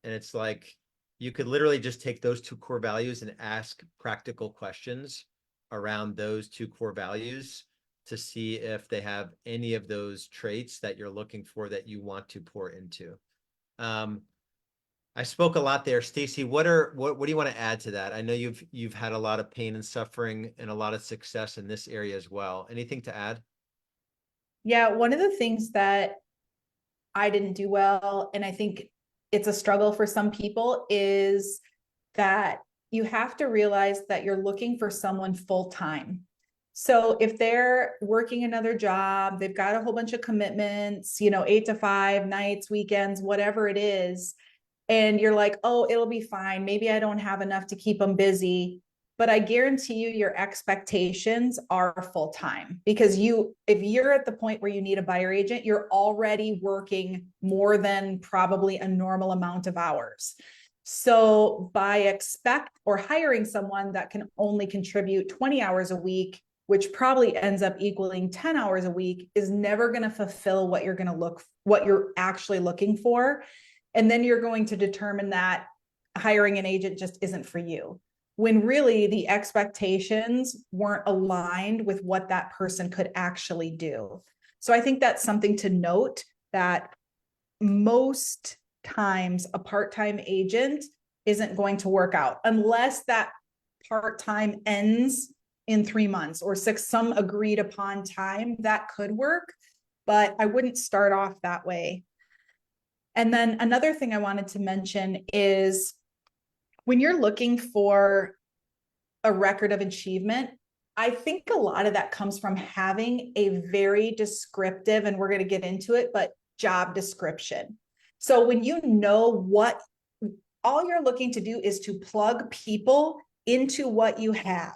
And it's like, you could literally just take those 2 core values and ask practical questions around those 2 core values to see if they have any of those traits that you're looking for, that you want to pour into. I spoke a lot there. Stacy, what do you want to add to that? I know you've had a lot of pain and suffering and a lot of success in this area as well. Anything to add? Yeah, one of the things that I didn't do well, and I think it's a struggle for some people, is that you have to realize that you're looking for someone full-time. So if they're working another job, they've got a whole bunch of commitments, 8 to 5, nights, weekends, whatever it is, and you're like, oh, it'll be fine. Maybe I don't have enough to keep them busy. But I guarantee you, your expectations are full-time, because if you're at the point where you need a buyer agent, you're already working more than probably a normal amount of hours. So by hiring someone that can only contribute 20 hours a week, which probably ends up equaling 10 hours a week, is never going to fulfill what you're actually looking for. And then you're going to determine that hiring an agent just isn't for you, when really the expectations weren't aligned with what that person could actually do. So I think that's something to note, that most times a part-time agent isn't going to work out unless that part-time ends in 3 months or 6, some agreed upon time that could work, but I wouldn't start off that way. And then another thing I wanted to mention is, when you're looking for a record of achievement, I think a lot of that comes from having a very descriptive, and we're going to get into it, but job description. So when you know what all you're looking to do is to plug people into what you have,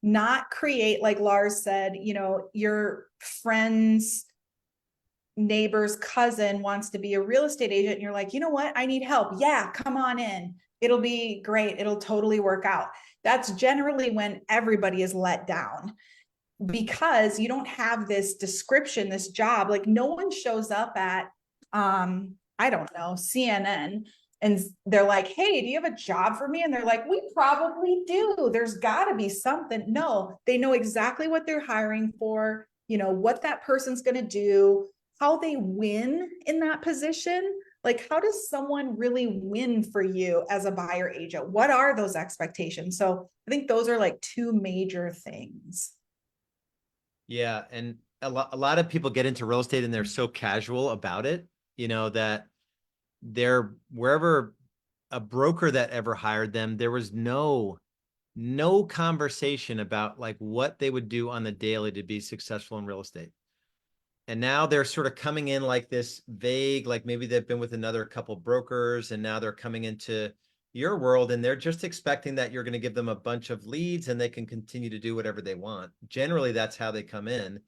not create, like Lars said, your friend's neighbor's cousin wants to be a real estate agent, and you're like, you know what, I need help. Yeah, come on in. It'll be great. It'll totally work out. That's generally when everybody is let down, because you don't have this description, this job. Like, no one shows up at, I don't know, CNN, and they're like, hey, do you have a job for me? And they're like, we probably do. There's got to be something. No, they know exactly what they're hiring for. what that person's going to do, how they win in that position. Like, how does someone really win for you as a buyer agent? What are those expectations? So I think those are like two major things. Yeah. And a lot of people get into real estate and they're so casual about it, that they're wherever a broker that ever hired them, there was no conversation about like what they would do on the daily to be successful in real estate. And now they're sort of coming in like this vague, like maybe they've been with another couple brokers and now they're coming into your world and they're just expecting that you're going to give them a bunch of leads and they can continue to do whatever they want. Generally, that's how they come in.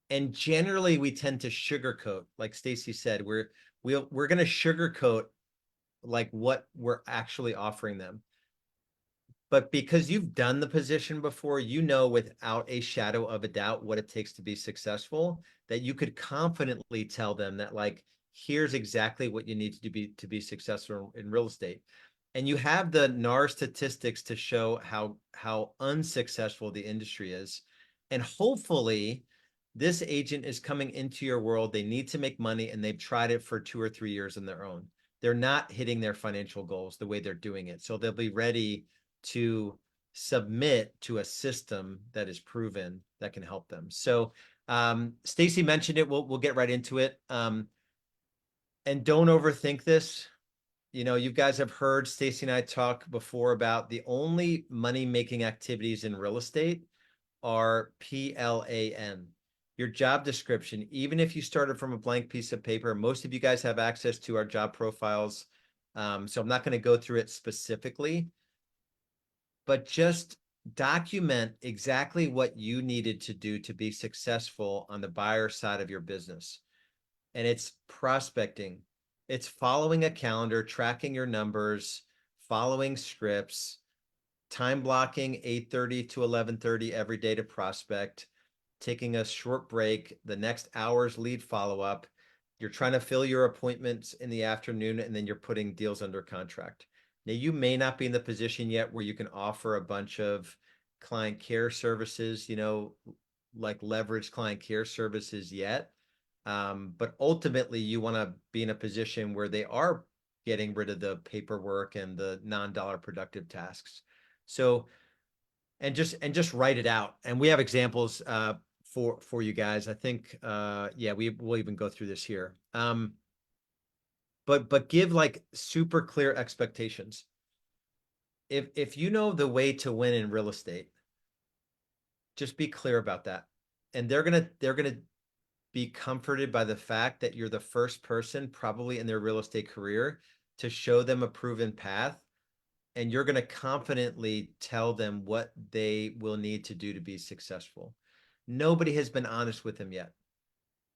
And generally we tend to sugarcoat, like Stacy said, we're going to sugarcoat like what we're actually offering them. But because you've done the position before, without a shadow of a doubt what it takes to be successful, that you could confidently tell them that like, here's exactly what you need to be successful in real estate. And you have the NAR statistics to show how unsuccessful the industry is. And hopefully this agent is coming into your world. They need to make money and they've tried it for 2 or 3 years on their own. They're not hitting their financial goals the way they're doing it. So they'll be ready to submit to a system that is proven that can help them. So Stacy mentioned it. We'll get right into it. And don't overthink this. You guys have heard Stacy and I talk before about the only money-making activities in real estate are PLAN. Your job description, even if you started from a blank piece of paper, most of you guys have access to our job profiles. So I'm not going to go through it specifically, but just document exactly what you needed to do to be successful on the buyer side of your business. And it's prospecting. It's following a calendar, tracking your numbers, following scripts, time blocking 8:30 to 11:30 every day to prospect, taking a short break, the next hour's lead follow-up. You're trying to fill your appointments in the afternoon, and then you're putting deals under contract. Now, you may not be in the position yet where you can offer a bunch of client care services, like leverage client care services yet. But ultimately, you want to be in a position where they are getting rid of the paperwork and the non-dollar productive tasks. So, and just write it out. And we have examples for you guys. I think, we'll even go through this here. But give like super clear expectations. If you know the way to win in real estate, just be clear about that. And they're gonna be comforted by the fact that you're the first person probably in their real estate career to show them a proven path. And you're gonna confidently tell them what they will need to do to be successful. Nobody has been honest with them yet,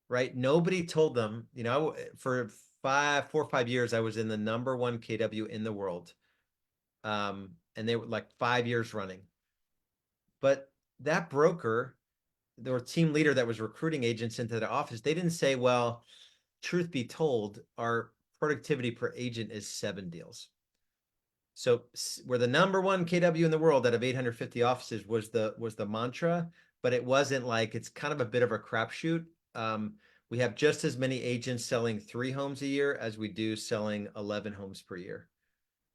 right? Nobody told them, for 4 or 5 years, I was in the #1 KW in the world. And they were like 5 years running. But that broker, their team leader that was recruiting agents into the office, they didn't say, well, truth be told, our productivity per agent is 7 deals. So we're the #1 KW in the world out of 850 offices was the mantra, but it wasn't like, it's kind of a bit of a crapshoot. We have just as many agents selling 3 homes a year as we do selling 11 homes per year,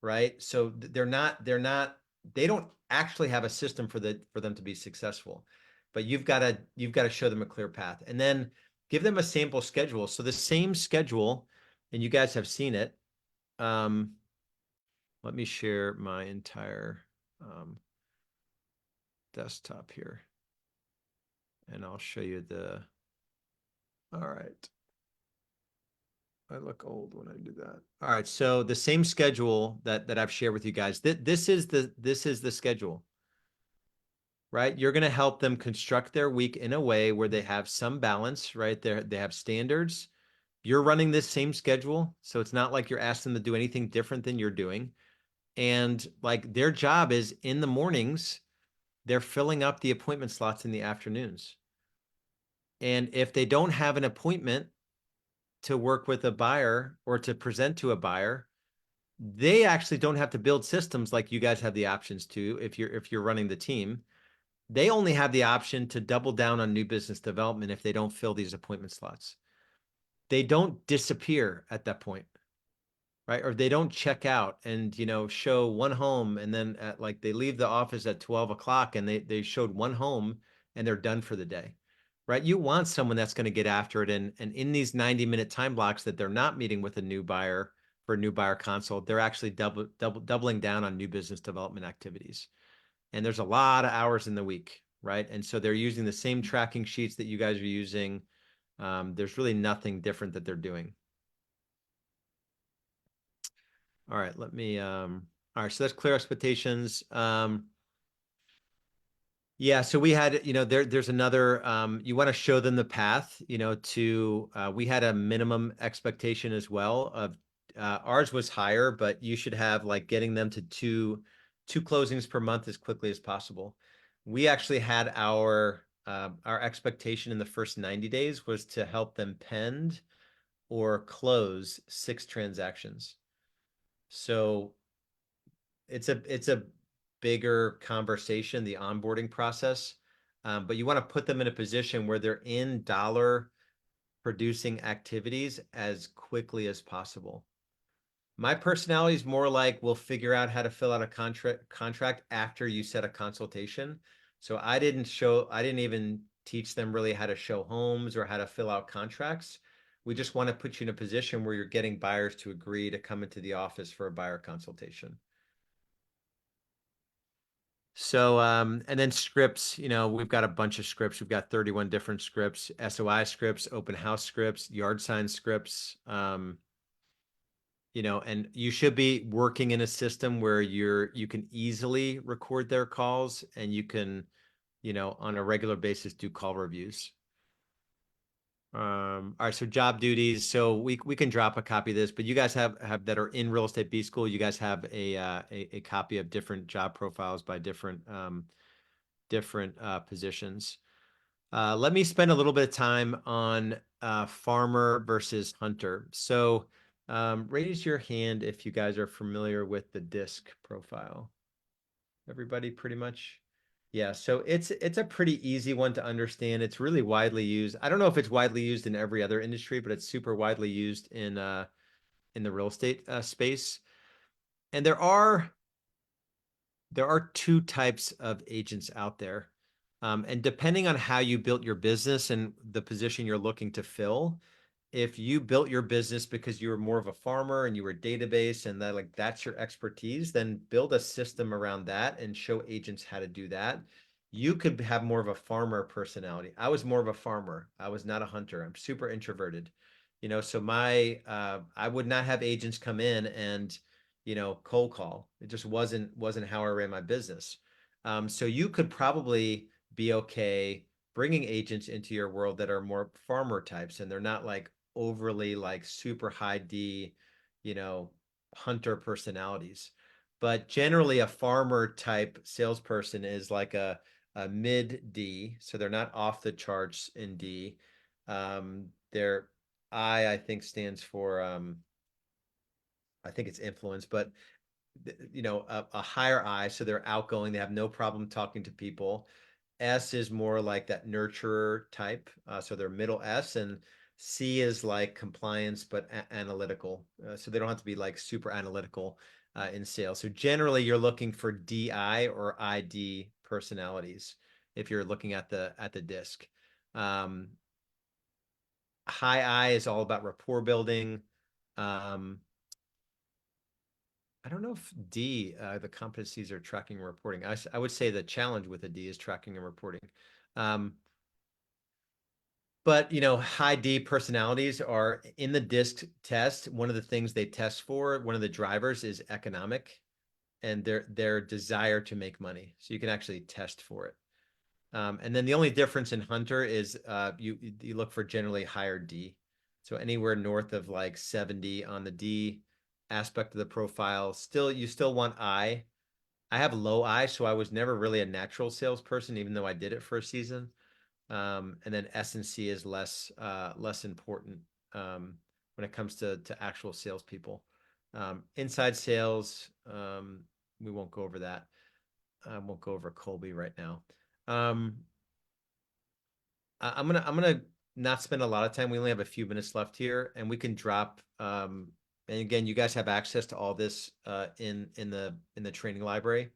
right? So they don't actually have a system for them to be successful, but you've got to show them a clear path, and then give them a sample schedule. So the same schedule, and you guys have seen it. Let me share my entire desktop here, and I'll show you all right. I look old when I do that. All right. So the same schedule that I've shared with you guys, this is the schedule, right? You're going to help them construct their week in a way where they have some balance, right? They have standards. You're running this same schedule. So it's not like you're asking them to do anything different than you're doing. And like their job is in the mornings, they're filling up the appointment slots in the afternoons. And if they don't have an appointment to work with a buyer or to present to a buyer, they actually don't have to build systems like you guys have the options to if you're running the team. they only have the option to double down on new business development if they don't fill these appointment slots. They don't disappear at that point, right? Or they don't check out and, you know, show one home and then at like they leave the office at 12 o'clock and they showed one home and they're done for the day, right? You want someone that's going to get after it. And in these 90-minute time blocks that they're not meeting with a new buyer for a new buyer consult, they're actually doubling down on new business development activities. And there's a lot of hours in the week, right? And so they're using the same tracking sheets that you guys are using. There's really nothing different that they're doing. All right, let me, all right, so that's clear expectations. Yeah, so we had, you know, there's another, you want to show them the path, you know, to, we had a minimum expectation as well of, ours was higher, but you should have like getting them to two closings per month as quickly as possible. We actually had our expectation in the first 90 days was to help them pend or close 6 transactions. So it's a bigger conversation, the onboarding process, but you want to put them in a position where they're in dollar producing activities as quickly as possible. My personality is more like we'll figure out how to fill out a contract after you set a consultation. So I didn't even teach them really how to show homes or how to fill out contracts. We just want to put you in a position where you're getting buyers to agree to come into the office for a buyer consultation. So, and then scripts, you know, we've got a bunch of scripts. We've got 31 different scripts, SOI scripts, open house scripts, yard sign scripts, you know, and you should be working in a system where you can easily record their calls and you can, you know, on a regular basis do call reviews. All right, so job duties. So we can drop a copy of this, but you guys have that are in Real Estate B School. You guys have a copy of different job profiles by different positions. Let me spend a little bit of time on farmer versus hunter. So raise your hand if you guys are familiar with the disc profile. Everybody pretty much? Yeah, so it's a pretty easy one to understand. It's really widely used. I don't know if it's widely used in every other industry, but it's super widely used in the real estate space. And there are 2 types of agents out there. And depending on how you built your business and the position you're looking to fill, if you built your business because you were more of a farmer and you were database and that's your expertise, then build a system around that and show agents how to do that. You could have more of a farmer personality. I was more of a farmer. I was not a hunter. I'm super introverted, you know, so I would not have agents come in and, you know, cold call. It just wasn't how I ran my business. So you could probably be okay bringing agents into your world that are more farmer types and they're not like overly like super high D, you know, hunter personalities. But generally a farmer type salesperson is like a mid D. So they're not off the charts in D. Their I think stands for, I think it's influence, but you know, a higher I. So they're outgoing. They have no problem talking to people. S is more like that nurturer type. So they're middle S, and C is like compliance, but analytical. So they don't have to be like super analytical in sales. So generally you're looking for DI or ID personalities if you're looking at the disc. High I is all about rapport building. I don't know if D, the competencies are tracking and reporting. I would say the challenge with a D is tracking and reporting. But, you know, high D personalities are in the DISC test. One of the things they test for, one of the drivers is economic and their desire to make money. So you can actually test for it. And then the only difference in Hunter is you look for generally higher D. So anywhere north of like 70 on the D aspect of the profile. You still want I. I have low I, so I was never really a natural salesperson, even though I did it for a season. And then S and C is less important when it comes to actual salespeople. Inside sales, we won't go over that. I won't go over Colby right now. I'm gonna not spend a lot of time. We only have a few minutes left here, and we can drop. And again, you guys have access to all this in the training library.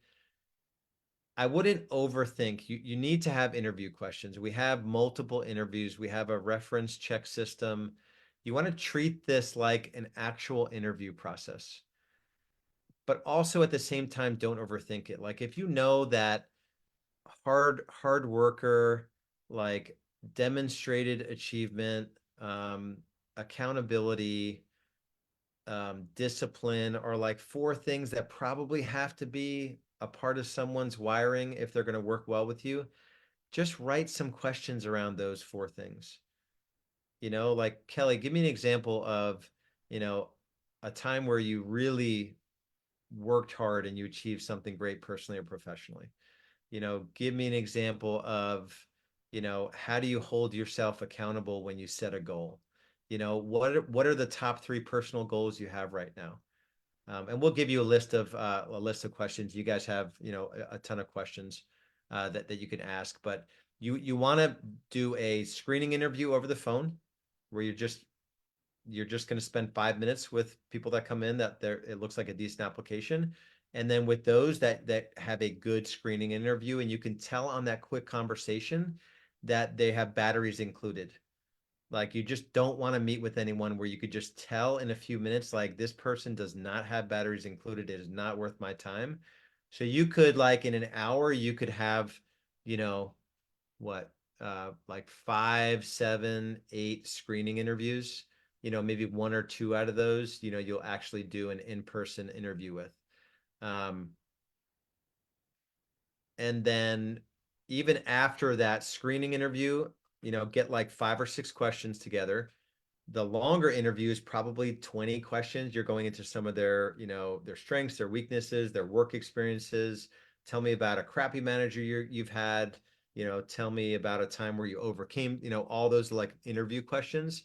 I wouldn't overthink. You need to have interview questions. We have multiple interviews. We have a reference check system. You want to treat this like an actual interview process, but also at the same time, don't overthink it. Like if you know that hard worker, like demonstrated achievement, accountability, discipline are like four things that probably have to be a part of someone's wiring if they're going to work well with you. Just write some questions around those four things. Like Kelly, give me an example of, a time where you really worked hard and you achieved something great personally or professionally. Give me an example of, how do you hold yourself accountable when you set a goal? What are the top 3 personal goals you have right now? And we'll give you a list of questions. You guys have, a ton of questions that you can ask, but you want to do a screening interview over the phone where you're just going to spend 5 minutes with people that come in it looks like a decent application. And then with those that have a good screening interview, and you can tell on that quick conversation that they have batteries included. Like you just don't want to meet with anyone where you could just tell in a few minutes, like this person does not have batteries included. It is not worth my time. So you could like in an hour, you could have, like 5, 7, 8 screening interviews, maybe 1 or 2 out of those, you'll actually do an in-person interview with. And then even after that screening interview, get like 5 or 6 questions together. The longer interview is probably 20 questions. You're going into some of their, their strengths, their weaknesses, their work experiences. Tell me about a crappy manager you've had, tell me about a time where you overcame, all those like interview questions.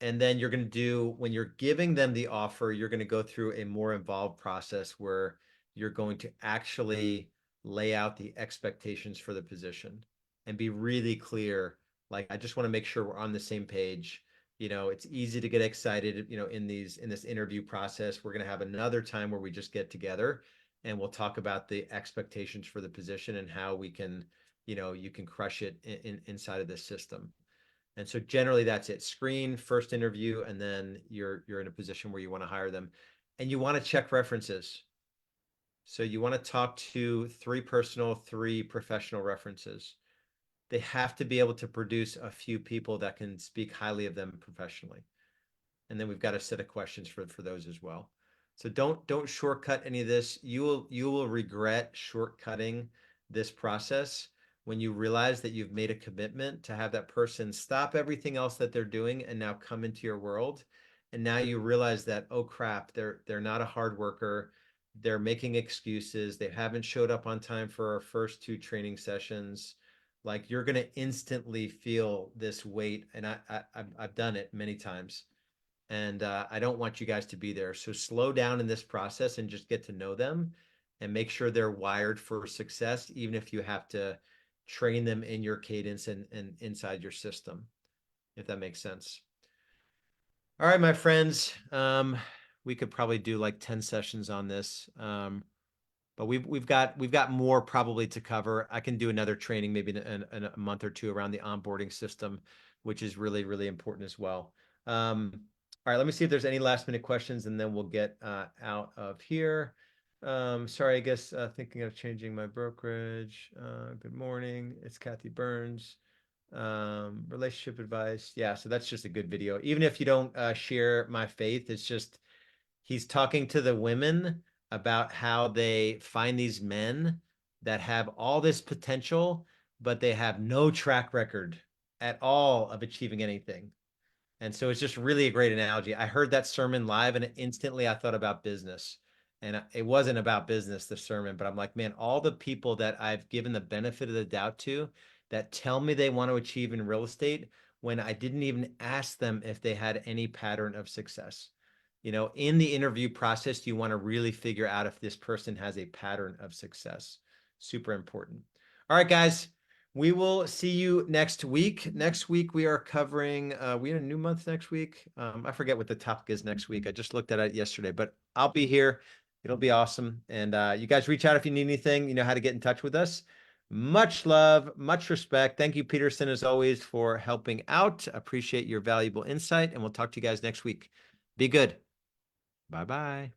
And then you're going to do, when you're giving them the offer, you're going to go through a more involved process where you're going to actually lay out the expectations for the position and be really clear. Like, I just want to make sure we're on the same page. It's easy to get excited, in this interview process. We're going to have another time where we just get together and we'll talk about the expectations for the position and how we can, you can crush it inside of this system. And so generally that's it. Screen, first interview, and then you're in a position where you want to hire them. And you want to check references. So you want to talk to 3 personal, 3 professional references. They have to be able to produce a few people that can speak highly of them professionally. And then we've got a set of questions for those as well. So don't shortcut any of this. You will regret shortcutting this process when you realize that you've made a commitment to have that person stop everything else that they're doing and now come into your world. And now you realize that, oh crap, they're not a hard worker. They're making excuses. They haven't showed up on time for our first 2 training sessions. Like you're going to instantly feel this weight. And I've done it many times. And I don't want you guys to be there. So slow down in this process and just get to know them and make sure they're wired for success, even if you have to train them in your cadence and inside your system, if that makes sense. All right, my friends, we could probably do like 10 sessions on this. But we've got more probably to cover. I can do another training maybe in a month or 2 around the onboarding system, which is really, really important as well. All right, let me see if there's any last minute questions and then we'll get out of here. Sorry, I guess thinking of changing my brokerage. Good morning. It's Kathy Burns. Relationship advice. Yeah, so that's just a good video. Even if you don't share my faith, it's just he's talking to the women about how they find these men that have all this potential, but they have no track record at all of achieving anything. And so it's just really a great analogy. I heard that sermon live and instantly I thought about business. And it wasn't about business, the sermon, but I'm like, man, all the people that I've given the benefit of the doubt to that tell me they want to achieve in real estate when I didn't even ask them if they had any pattern of success. In the interview process, you want to really figure out if this person has a pattern of success. Super important. All right, guys. We will see you next week. Next week, we are covering, we have a new month next week. I forget what the topic is next week. I just looked at it yesterday, but I'll be here. It'll be awesome. And you guys reach out if you need anything. You know how to get in touch with us. Much love, much respect. Thank you, Peterson, as always, for helping out. Appreciate your valuable insight, and we'll talk to you guys next week. Be good. Bye-bye.